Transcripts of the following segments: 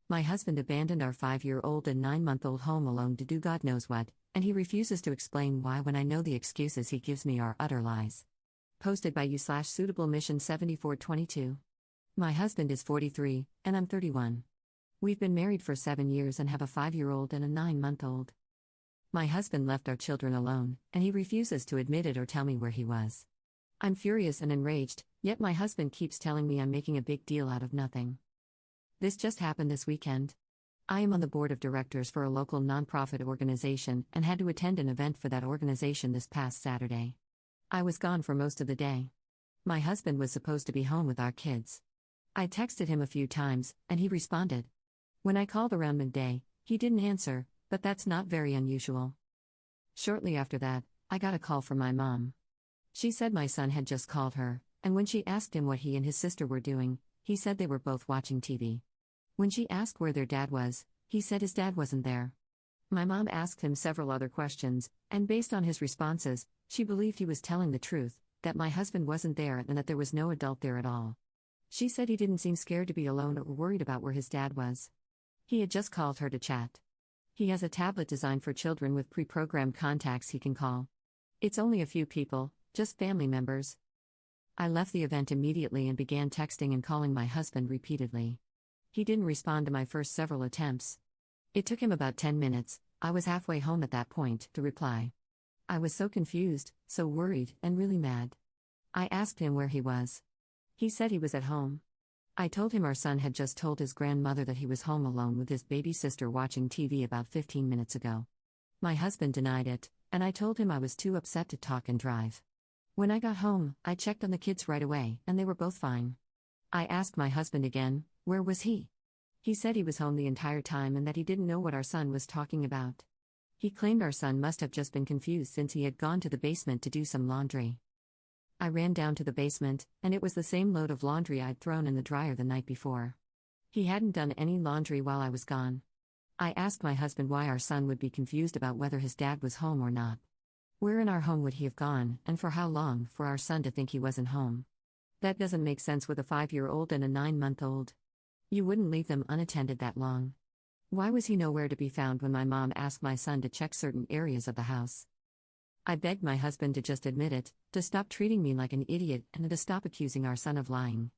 My husband abandoned our 5-year-old and 9-month-old home alone to do God knows what, and he refuses to explain why when I know the excuses he gives me are utter lies. Posted by you/suitable mission 7422. My husband is 43, and I'm 31. We've been married for 7 years and have a 5-year-old and a 9-month-old. My husband left our children alone, and he refuses to admit it or tell me where he was. I'm furious and enraged, yet my husband keeps telling me I'm making a big deal out of nothing. This just happened this weekend. I am on the board of directors for a local nonprofit organization and had to attend an event for that organization this past Saturday. I was gone for most of the day. My husband was supposed to be home with our kids. I texted him a few times, and he responded. When I called around midday, he didn't answer, but that's not very unusual. Shortly after that, I got a call from my mom. She said my son had just called her, and when she asked him what he and his sister were doing, he said they were both watching TV. When she asked where their dad was, he said his dad wasn't there. My mom asked him several other questions, and based on his responses, she believed he was telling the truth, that my husband wasn't there and that there was no adult there at all. She said he didn't seem scared to be alone or worried about where his dad was. He had just called her to chat. He has a tablet designed for children with pre-programmed contacts he can call. It's only a few people, just family members. I left the event immediately and began texting and calling my husband repeatedly. He didn't respond to my first several attempts. It took him about 10 minutes, I was halfway home at that point, to reply. I was so confused, so worried, and really mad. I asked him where he was. He said he was at home. I told him our son had just told his grandmother that he was home alone with his baby sister watching TV about 15 minutes ago. My husband denied it, and I told him I was too upset to talk and drive. When I got home, I checked on the kids right away, and they were both fine. I asked my husband again, where was he? He said he was home the entire time and that he didn't know what our son was talking about. He claimed our son must have just been confused since he had gone to the basement to do some laundry. I ran down to the basement, and it was the same load of laundry I'd thrown in the dryer the night before. He hadn't done any laundry while I was gone. I asked my husband why our son would be confused about whether his dad was home or not. Where in our home would he have gone, and for how long, for our son to think he wasn't home? That doesn't make sense with a 5-year-old and a 9-month-old. You wouldn't leave them unattended that long. Why was he nowhere to be found when my mom asked my son to check certain areas of the house? I begged my husband to just admit it, to stop treating me like an idiot, and to stop accusing our son of lying.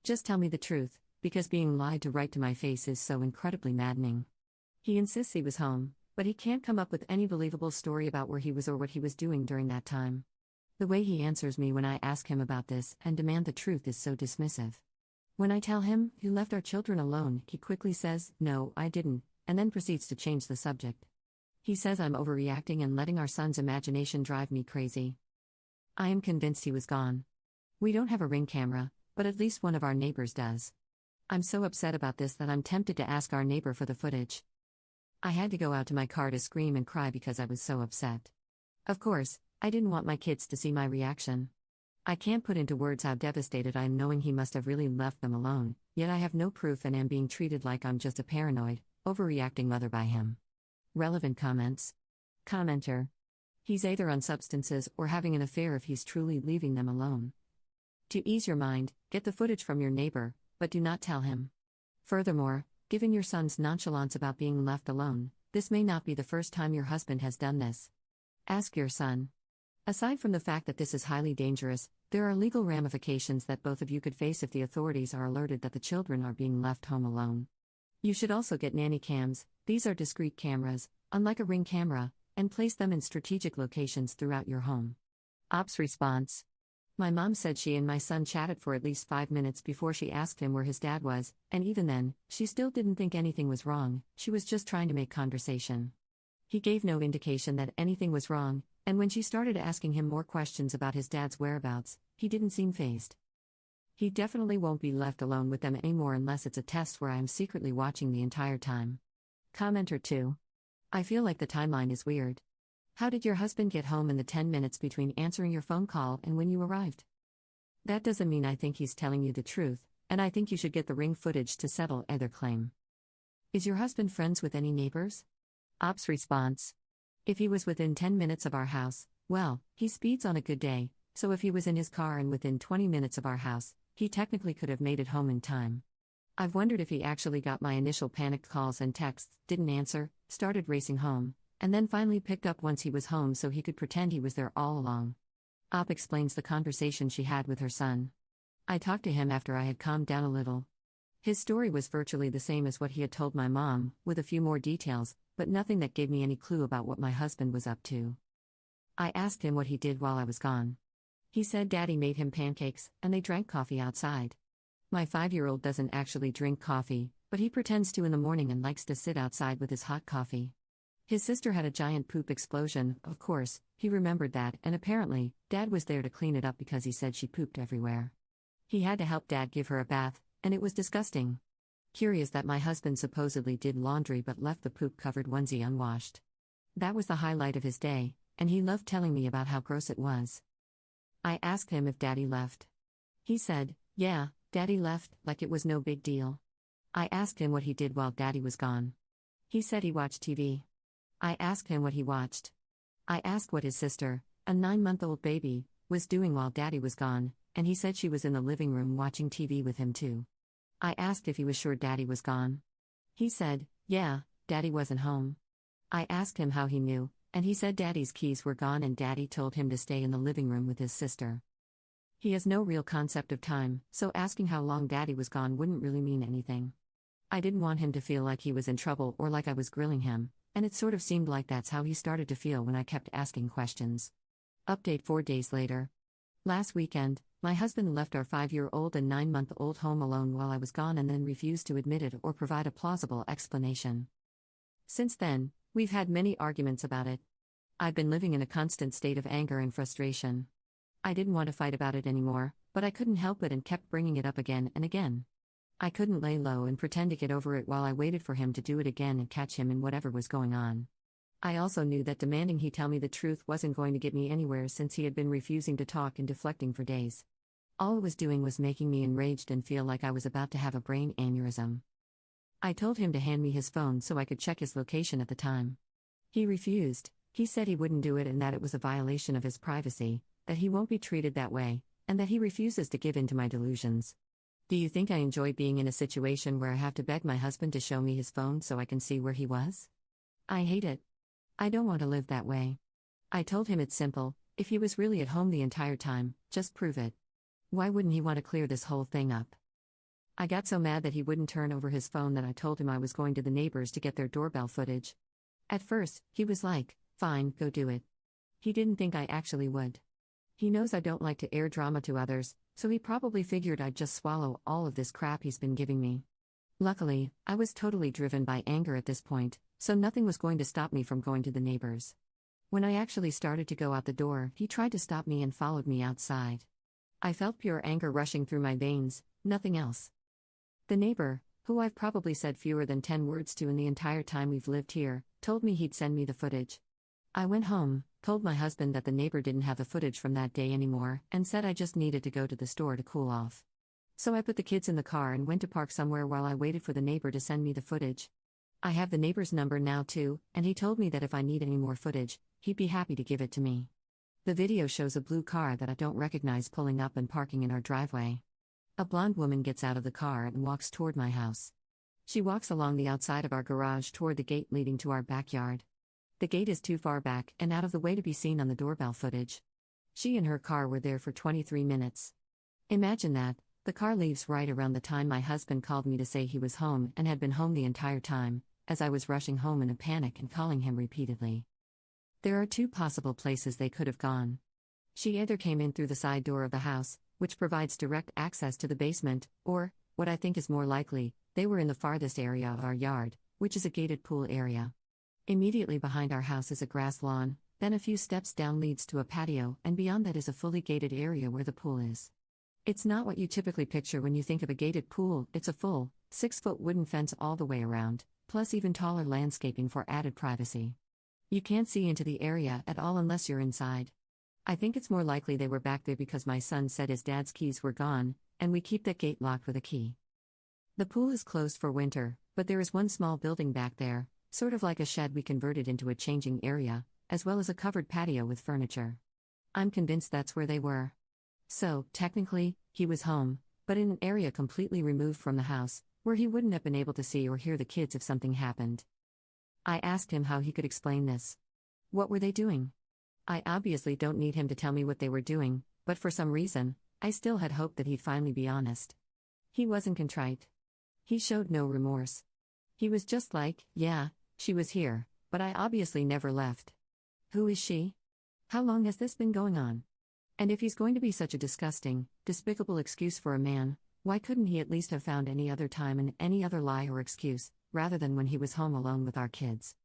Just tell me the truth, because being lied to right to my face is so incredibly maddening. He insists he was home, but he can't come up with any believable story about where he was or what he was doing during that time. The way he answers me when I ask him about this and demand the truth is so dismissive. When I tell him, "You left our children alone," he quickly says, "No, I didn't," and then proceeds to change the subject. He says I'm overreacting and letting our son's imagination drive me crazy. I am convinced he was gone. We don't have a Ring camera, but at least one of our neighbors does. I'm so upset about this that I'm tempted to ask our neighbor for the footage. I had to go out to my car to scream and cry because I was so upset. Of course, I didn't want my kids to see my reaction. I can't put into words how devastated I am knowing he must have really left them alone, yet I have no proof and am being treated like I'm just a paranoid, overreacting mother by him. Relevant comments. Commenter. He's either on substances or having an affair if he's truly leaving them alone. To ease your mind, get the footage from your neighbor, but do not tell him. Furthermore, given your son's nonchalance about being left alone, this may not be the first time your husband has done this. Ask your son. Aside from the fact that this is highly dangerous, there are legal ramifications that both of you could face if the authorities are alerted that the children are being left home alone. You should also get nanny cams. These are discrete cameras, unlike a Ring camera, and place them in strategic locations throughout your home. Ops response. My mom said she and my son chatted for at least 5 minutes before she asked him where his dad was, and even then, she still didn't think anything was wrong, she was just trying to make conversation. He gave no indication that anything was wrong, and when she started asking him more questions about his dad's whereabouts, he didn't seem fazed. He definitely won't be left alone with them anymore unless it's a test where I am secretly watching the entire time. Commenter 2. I feel like the timeline is weird. How did your husband get home in the 10 minutes between answering your phone call and when you arrived? That doesn't mean I think he's telling you the truth, and I think you should get the Ring footage to settle either claim. Is your husband friends with any neighbors? Ops response. If he was within 10 minutes of our house, well, he speeds on a good day, so if he was in his car and within 20 minutes of our house, he technically could have made it home in time. I've wondered if he actually got my initial panicked calls and texts, didn't answer, started racing home, and then finally picked up once he was home so he could pretend he was there all along. Op explains the conversation she had with her son. I talked to him after I had calmed down a little. His story was virtually the same as what he had told my mom, with a few more details, but nothing that gave me any clue about what my husband was up to. I asked him what he did while I was gone. He said Daddy made him pancakes, and they drank coffee outside. My 5-year-old doesn't actually drink coffee, but he pretends to in the morning and likes to sit outside with his hot coffee. His sister had a giant poop explosion, of course, he remembered that, and apparently, Dad was there to clean it up because he said she pooped everywhere. He had to help Dad give her a bath, and it was disgusting. Curious that my husband supposedly did laundry but left the poop-covered onesie unwashed. That was the highlight of his day, and he loved telling me about how gross it was. I asked him if Daddy left. He said, yeah, Daddy left, like it was no big deal. I asked him what he did while Daddy was gone. He said he watched TV. I asked him what he watched. I asked what his sister, a 9-month-old baby, was doing while Daddy was gone, and he said she was in the living room watching TV with him too. I asked if he was sure Daddy was gone. He said, yeah, Daddy wasn't home. I asked him how he knew, and he said Daddy's keys were gone and Daddy told him to stay in the living room with his sister. He has no real concept of time, so asking how long Daddy was gone wouldn't really mean anything. I didn't want him to feel like he was in trouble or like I was grilling him, and it sort of seemed like that's how he started to feel when I kept asking questions. Update 4 days later. Last weekend, my husband left our 5-year-old and 9-month-old home alone while I was gone and then refused to admit it or provide a plausible explanation. Since then, we've had many arguments about it. I've been living in a constant state of anger and frustration. I didn't want to fight about it anymore, but I couldn't help it and kept bringing it up again and again. I couldn't lay low and pretend to get over it while I waited for him to do it again and catch him in whatever was going on. I also knew that demanding he tell me the truth wasn't going to get me anywhere since he had been refusing to talk and deflecting for days. All it was doing was making me enraged and feel like I was about to have a brain aneurysm. I told him to hand me his phone so I could check his location at the time. He refused. He said he wouldn't do it and that it was a violation of his privacy, that he won't be treated that way, and that he refuses to give in to my delusions. Do you think I enjoy being in a situation where I have to beg my husband to show me his phone so I can see where he was? I hate it. I don't want to live that way. I told him it's simple, if he was really at home the entire time, just prove it. Why wouldn't he want to clear this whole thing up? I got so mad that he wouldn't turn over his phone that I told him I was going to the neighbors to get their doorbell footage. At first, he was like, fine, go do it. He didn't think I actually would. He knows I don't like to air drama to others, so he probably figured I'd just swallow all of this crap he's been giving me. Luckily, I was totally driven by anger at this point, so nothing was going to stop me from going to the neighbors. When I actually started to go out the door, he tried to stop me and followed me outside. I felt pure anger rushing through my veins, nothing else. The neighbor, who I've probably said fewer than 10 words to in the entire time we've lived here, told me he'd send me the footage. I went home, told my husband that the neighbor didn't have the footage from that day anymore, and said I just needed to go to the store to cool off. So I put the kids in the car and went to park somewhere while I waited for the neighbor to send me the footage. I have the neighbor's number now too, and he told me that if I need any more footage, he'd be happy to give it to me. The video shows a blue car that I don't recognize pulling up and parking in our driveway. A blonde woman gets out of the car and walks toward my house. She walks along the outside of our garage toward the gate leading to our backyard. The gate is too far back and out of the way to be seen on the doorbell footage. She and her car were there for 23 minutes. Imagine that, the car leaves right around the time my husband called me to say he was home and had been home the entire time, as I was rushing home in a panic and calling him repeatedly. There are 2 possible places they could have gone. She either came in through the side door of the house, which provides direct access to the basement, or, what I think is more likely, they were in the farthest area of our yard, which is a gated pool area. Immediately behind our house is a grass lawn, then a few steps down leads to a patio, and beyond that is a fully gated area where the pool is. It's not what you typically picture when you think of a gated pool, it's a full, 6-foot wooden fence all the way around, plus even taller landscaping for added privacy. You can't see into the area at all unless you're inside. I think it's more likely they were back there because my son said his dad's keys were gone, and we keep that gate locked with a key. The pool is closed for winter, but there is one small building back there, sort of like a shed we converted into a changing area, as well as a covered patio with furniture. I'm convinced that's where they were. So, technically, he was home, but in an area completely removed from the house, where he wouldn't have been able to see or hear the kids if something happened. I asked him how he could explain this. What were they doing? I obviously don't need him to tell me what they were doing, but for some reason, I still had hoped that he'd finally be honest. He wasn't contrite. He showed no remorse. He was just like, yeah, she was here, but I obviously never left. Who is she? How long has this been going on? And if he's going to be such a disgusting, despicable excuse for a man, why couldn't he at least have found any other time and any other lie or excuse, rather than when he was home alone with our kids?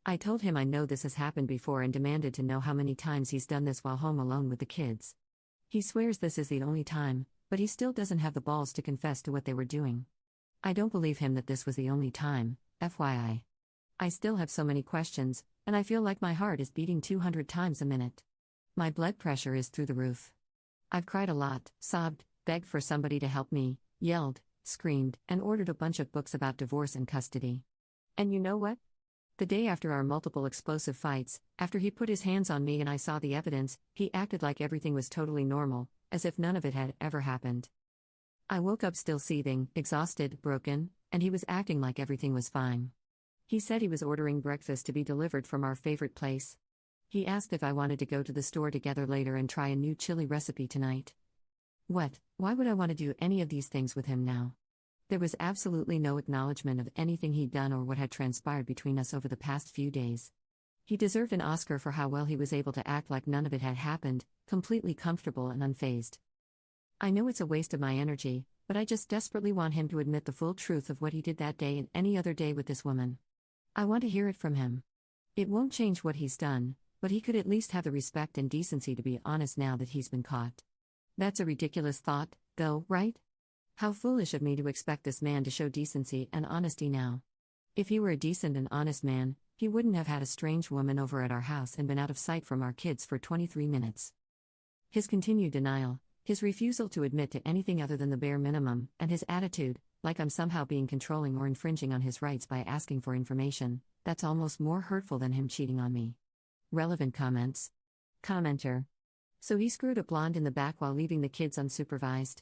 I told him I know this has happened before and demanded to know how many times he's done this while home alone with the kids. He swears this is the only time, but he still doesn't have the balls to confess to what they were doing. I don't believe him that this was the only time, FYI. I still have so many questions, and I feel like my heart is beating 200 times a minute. My blood pressure is through the roof. I've cried a lot, sobbed, begged for somebody to help me, yelled, screamed, and ordered a bunch of books about divorce and custody. And you know what? The day after our multiple explosive fights, after he put his hands on me and I saw the evidence, he acted like everything was totally normal, as if none of it had ever happened. I woke up still seething, exhausted, broken, and he was acting like everything was fine. He said he was ordering breakfast to be delivered from our favorite place. He asked if I wanted to go to the store together later and try a new chili recipe tonight. What? Why would I want to do any of these things with him now? There was absolutely no acknowledgement of anything he'd done or what had transpired between us over the past few days. He deserved an Oscar for how well he was able to act like none of it had happened, completely comfortable and unfazed. I know it's a waste of my energy, but I just desperately want him to admit the full truth of what he did that day and any other day with this woman. I want to hear it from him. It won't change what he's done, but he could at least have the respect and decency to be honest now that he's been caught. That's a ridiculous thought, though, right? How foolish of me to expect this man to show decency and honesty now. If he were a decent and honest man, he wouldn't have had a strange woman over at our house and been out of sight from our kids for 23 minutes. His continued denial, his refusal to admit to anything other than the bare minimum, and his attitude, like I'm somehow being controlling or infringing on his rights by asking for information, that's almost more hurtful than him cheating on me. Relevant comments. Commenter. So he screwed a blonde in the back while leaving the kids unsupervised.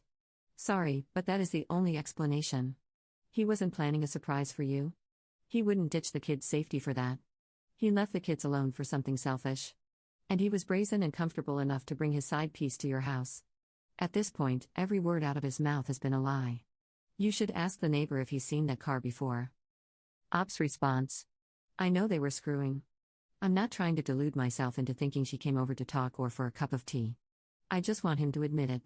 Sorry, but that is the only explanation. He wasn't planning a surprise for you? He wouldn't ditch the kids' safety for that. He left the kids alone for something selfish. And he was brazen and comfortable enough to bring his side piece to your house. At this point, every word out of his mouth has been a lie. You should ask the neighbor if he's seen that car before. Ops response. I know they were screwing. I'm not trying to delude myself into thinking she came over to talk or for a cup of tea. I just want him to admit it.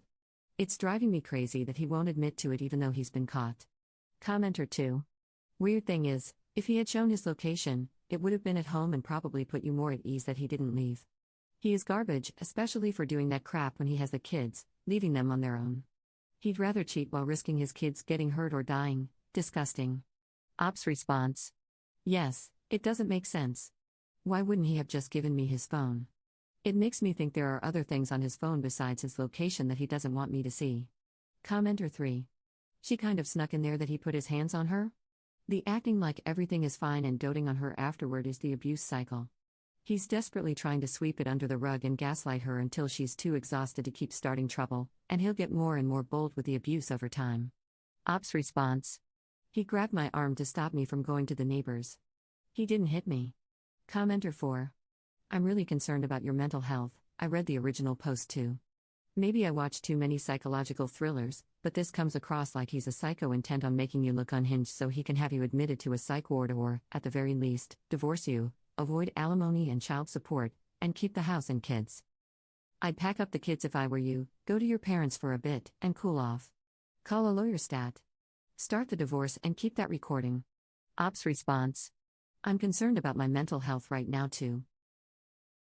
It's driving me crazy that he won't admit to it even though he's been caught. Commenter 2. Weird thing is, if he had shown his location, it would have been at home and probably put you more at ease that he didn't leave. He is garbage, especially for doing that crap when he has the kids, leaving them on their own. He'd rather cheat while risking his kids getting hurt or dying. Disgusting. Ops response. Yes, it doesn't make sense. Why wouldn't he have just given me his phone? It makes me think there are other things on his phone besides his location that he doesn't want me to see. Commenter 3. She kind of snuck in there that he put his hands on her? The acting like everything is fine and doting on her afterward is the abuse cycle. He's desperately trying to sweep it under the rug and gaslight her until she's too exhausted to keep starting trouble, and he'll get more and more bold with the abuse over time. Ops response. He grabbed my arm to stop me from going to the neighbors. He didn't hit me. Commenter 4. I'm really concerned about your mental health. I read the original post too. Maybe I watch too many psychological thrillers, but this comes across like he's a psycho intent on making you look unhinged so he can have you admitted to a psych ward or, at the very least, divorce you, avoid alimony and child support, and keep the house and kids. I'd pack up the kids if I were you, go to your parents for a bit, and cool off. Call a lawyer stat. Start the divorce and keep that recording. Ops response. I'm concerned about my mental health right now too.